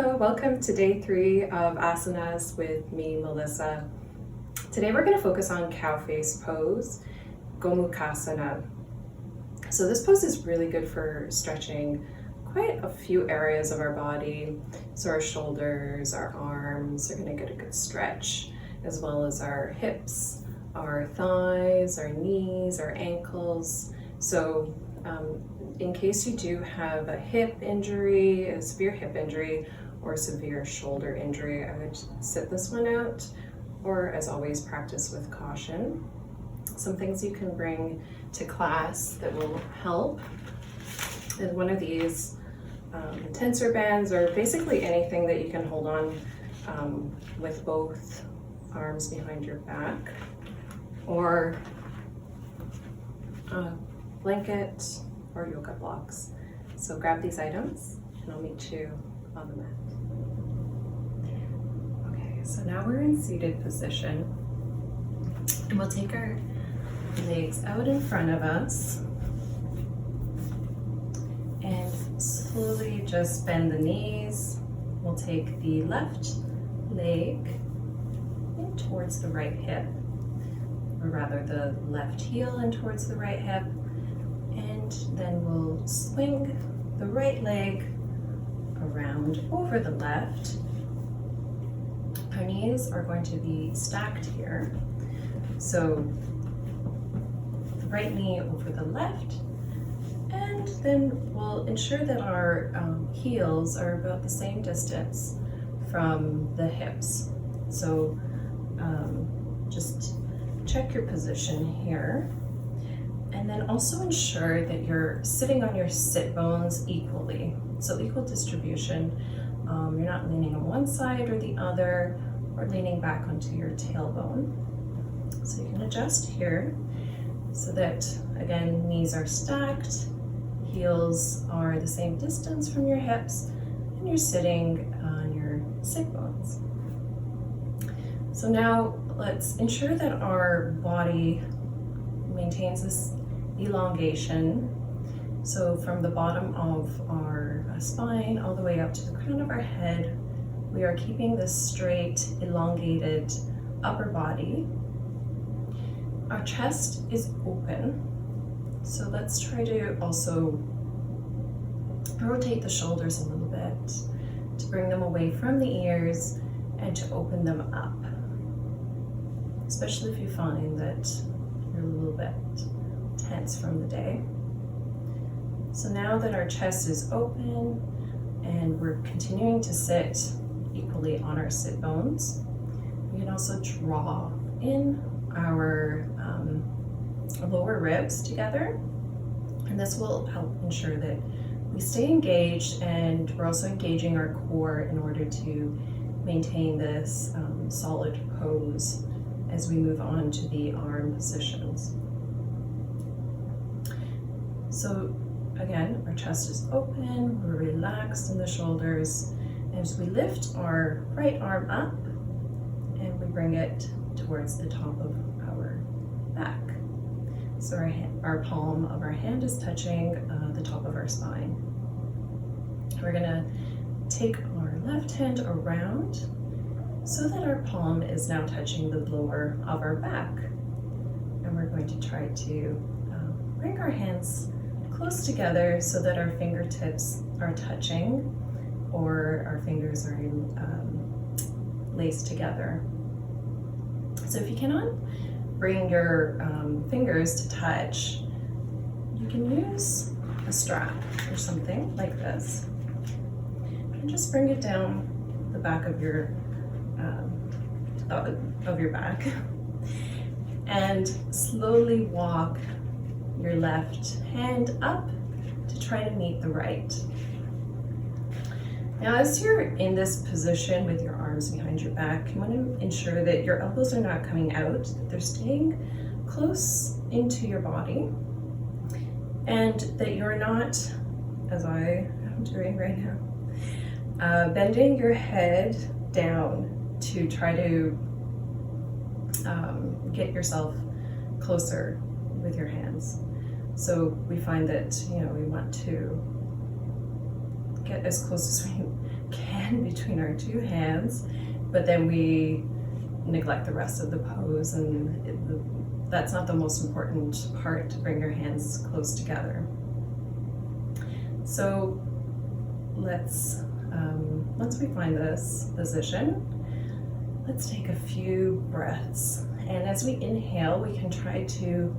Hello, welcome to day 3 of Asanas with me, Melissa. Today we're going to focus on cow face pose, Gomukhasana. So this pose is really good for stretching quite a few areas of our body. So our shoulders, our arms are going to get a good stretch, as well as our hips, our thighs, our knees, our ankles. So in case you do have a hip injury, a severe hip injury, or severe shoulder injury, I would sit this one out, or as always, practice with caution. Some things you can bring to class that will help is one of these tensor bands, or basically anything that you can hold on with both arms behind your back, or a blanket or yoga blocks. So grab these items and I'll meet you on the mat. Okay, so now we're in seated position, and we'll take our legs out in front of us and slowly just bend the knees. We'll take the left leg in towards the right hip, or rather the left heel in towards the right hip, and then we'll swing the right leg around over the left. Our knees are going to be stacked here. So the right knee over the left, and then we'll ensure that our heels are about the same distance from the hips. So just check your position here. And then also ensure that you're sitting on your sit bones equally. So equal distribution. You're not leaning on one side or the other, or leaning back onto your tailbone. So you can adjust here so that, again, knees are stacked, heels are the same distance from your hips, and you're sitting on your sit bones. So now let's ensure that our body maintains this elongation. So from the bottom of our spine all the way up to the crown of our head, we are keeping this straight, elongated upper body. Our chest is open. So let's try to also rotate the shoulders a little bit to bring them away from the ears and to open them up, especially if you find that you're a little bit tense from the day. So now that our chest is open and we're continuing to sit equally on our sit bones, we can also draw in our lower ribs together, and this will help ensure that we stay engaged, and we're also engaging our core in order to maintain this solid pose as we move on to the arm positions. So again, our chest is open, we're relaxed in the shoulders, and as we lift our right arm up and we bring it towards the top of our back. So our palm of our hand is touching the top of our spine. We're gonna take our left hand around so that our palm is now touching the lower of our back. And we're going to try to bring our hands close together so that our fingertips are touching, or our fingers are laced together. So if you cannot bring your fingers to touch, you can use a strap or something like this, and just bring it down the back of your back, and slowly walk your left hand up to try to meet the right. Now, as you're in this position with your arms behind your back, you want to ensure that your elbows are not coming out, that they're staying close into your body, and that you're not, as I am doing right now, bending your head down to try to get yourself closer with your hands. So we find that, we want to get as close as we can between our two hands, but then we neglect the rest of the pose, and that's not the most important part, to bring your hands close together. So let's, once we find this position, let's take a few breaths. And as we inhale, we can try to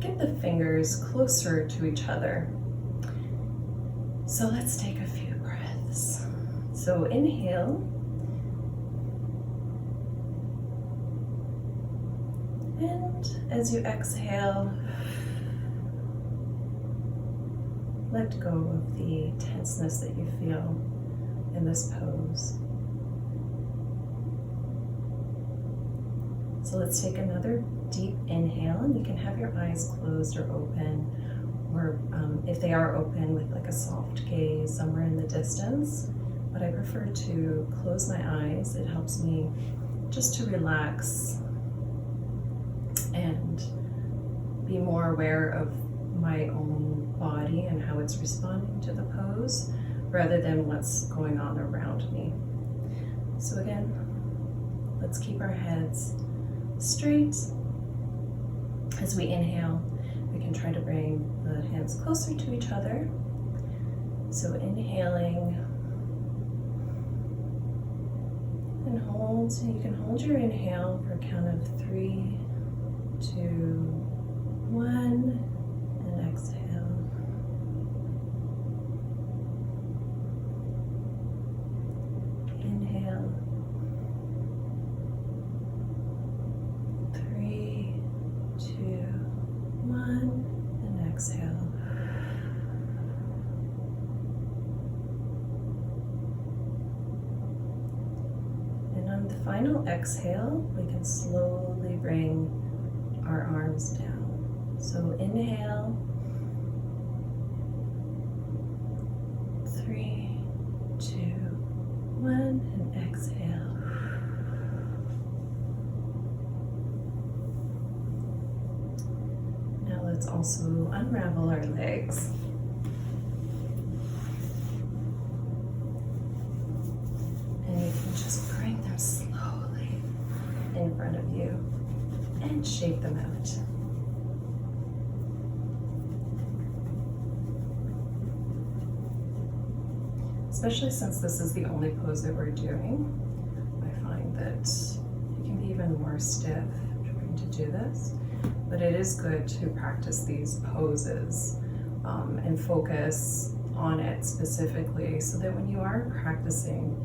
get the fingers closer to each other. So let's take a few breaths. So inhale. And as you exhale, let go of the tenseness that you feel in this pose. So let's take another deep inhale, and you can have your eyes closed or open, or if they are open, with like a soft gaze somewhere in the distance. But I prefer to close my eyes. It helps me just to relax and be more aware of my own body and how it's responding to the pose, rather than what's going on around me. So again, let's keep our heads straight. As we inhale, we can try to bring the hands closer to each other. So inhaling, and hold. You can hold your inhale for a count of 3, 2, 1, and exhale. Inhale. 3, 2, 1, and exhale. And on the final exhale, we can slowly bring our arms down. So inhale, 3, 2, 1, and exhale. Now let's also unravel our legs. And you can just bring them slowly in front of you and shake them out. Especially since this is the only pose that we're doing, I find that you can be even more stiff trying to do this. But it is good to practice these poses and focus on it specifically, so that when you are practicing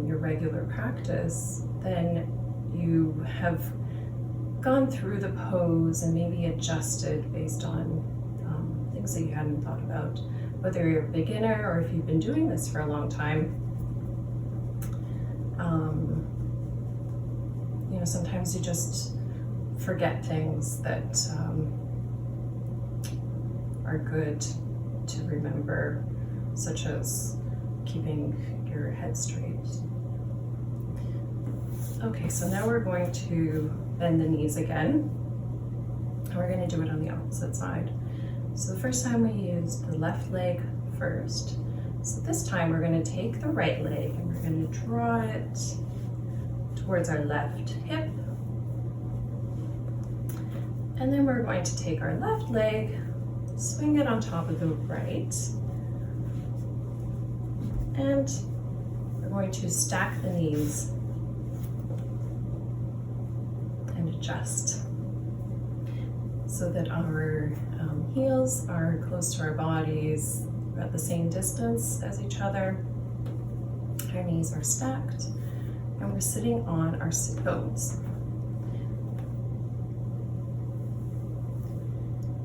your regular practice, then you have gone through the pose and maybe adjusted based on things that you hadn't thought about. Whether you're a beginner or if you've been doing this for a long time, you know, sometimes you just forget things that are good to remember, such as keeping your head straight. Okay, so now we're going to bend the knees again. And we're going to do it on the opposite side. So the first time we used the left leg first. So this time we're going to take the right leg and we're going to draw it towards our left hip. And then we're going to take our left leg, swing it on top of the right, and we're going to stack the knees and adjust so that our heels are close to our bodies, at the same distance as each other. Our knees are stacked, and we're sitting on our sit bones.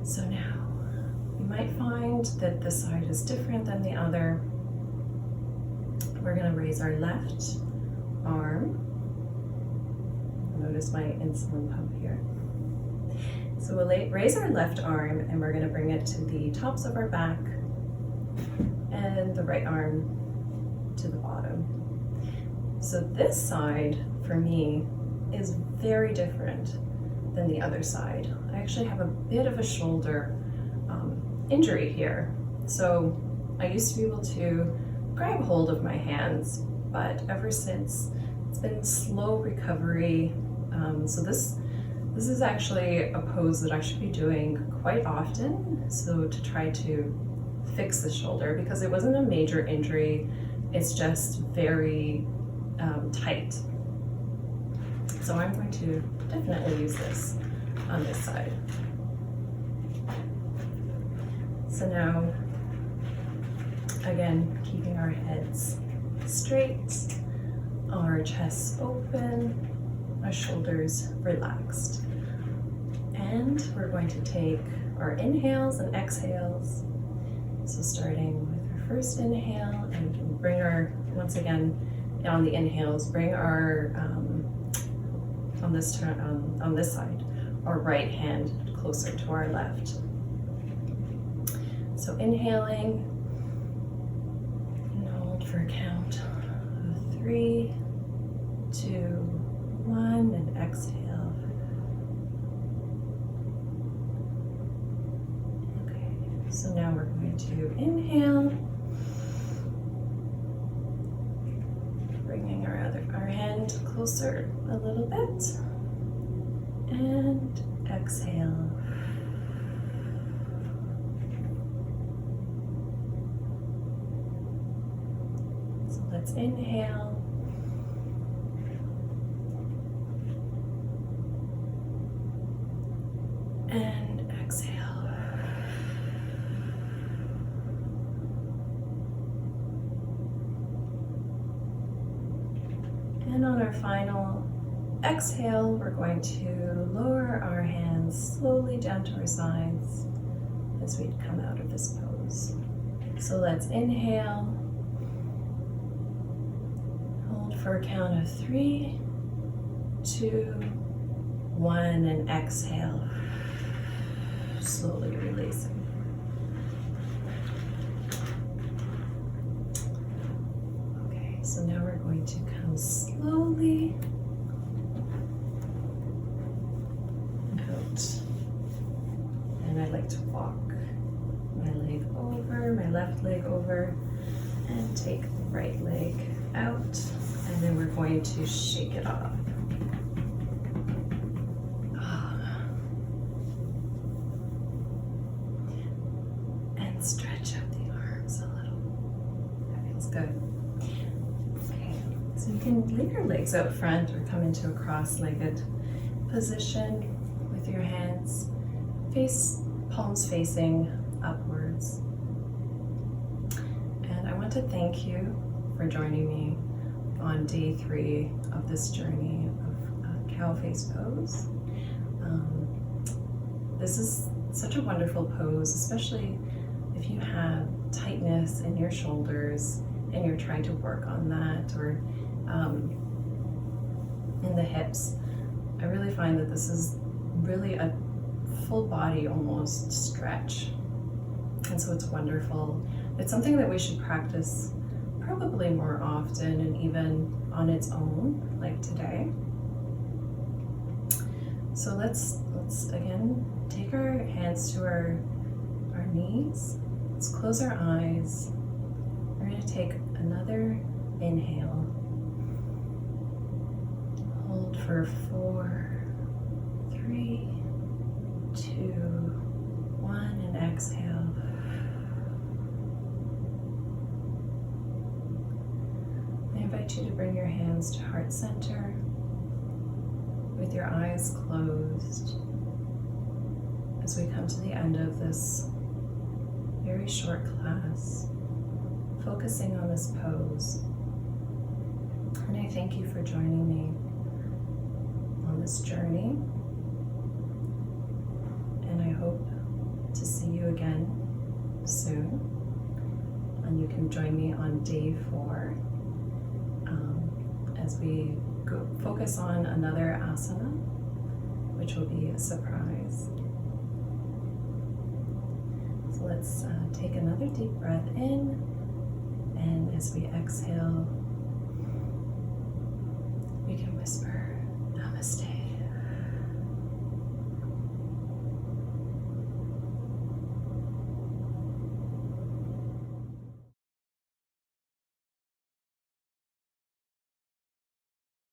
So now, you might find that this side is different than the other. We're going to raise our left arm. Notice my insulin pump here. So we'll raise our left arm, and we're going to bring it to the tops of our back, and the right arm to the bottom. So this side, for me, is very different than the other side. I actually have a bit of a shoulder injury here. So I used to be able to grab hold of my hands, but ever since it's been slow recovery. So this is actually a pose that I should be doing quite often, so to try to fix the shoulder, because it wasn't a major injury, it's just very tight. So I'm going to definitely use this on this side. So now, again, keeping our heads straight, our chests open, our shoulders relaxed. And we're going to take our inhales and exhales. So starting with our first inhale, and we can bring our, once again, on the inhales, bring our, on this side, our right hand closer to our left. So inhaling, and hold for a count of 3, 2, 1, and exhale. Okay, so now we're going to inhale, bringing our hand closer a little bit, and exhale. So let's inhale. And exhale. And on our final exhale, we're going to lower our hands slowly down to our sides as we come out of this pose. So let's inhale. Hold for a count of 3, 2, 1, and exhale. Slowly releasing. Okay, so now we're going to come slowly out. And I like to walk my leg over, my left leg over, and take the right leg out. And then we're going to shake it off. Stretch out the arms a little. That feels good. Okay, so you can leave your legs out front or come into a cross-legged position with your hands palms facing upwards. And I want to thank you for joining me on day 3 of this journey of cow face pose. This is such a wonderful pose, especially if you have tightness in your shoulders and you're trying to work on that, or in the hips. I really find that this is really a full body almost stretch. And so it's wonderful. It's something that we should practice probably more often, and even on its own, like today. So let's again take our hands to our knees. Let's close our eyes. We're going to take another inhale. Hold for 4, 3, 2, 1, and exhale. I invite you to bring your hands to heart center with your eyes closed as we come to the end of this very short class, focusing on this pose. And I thank you for joining me on this journey. And I hope to see you again soon. And you can join me on day 4 as we focus on another asana, which will be a surprise. So let's take another deep breath in, and as we exhale, we can whisper Namaste.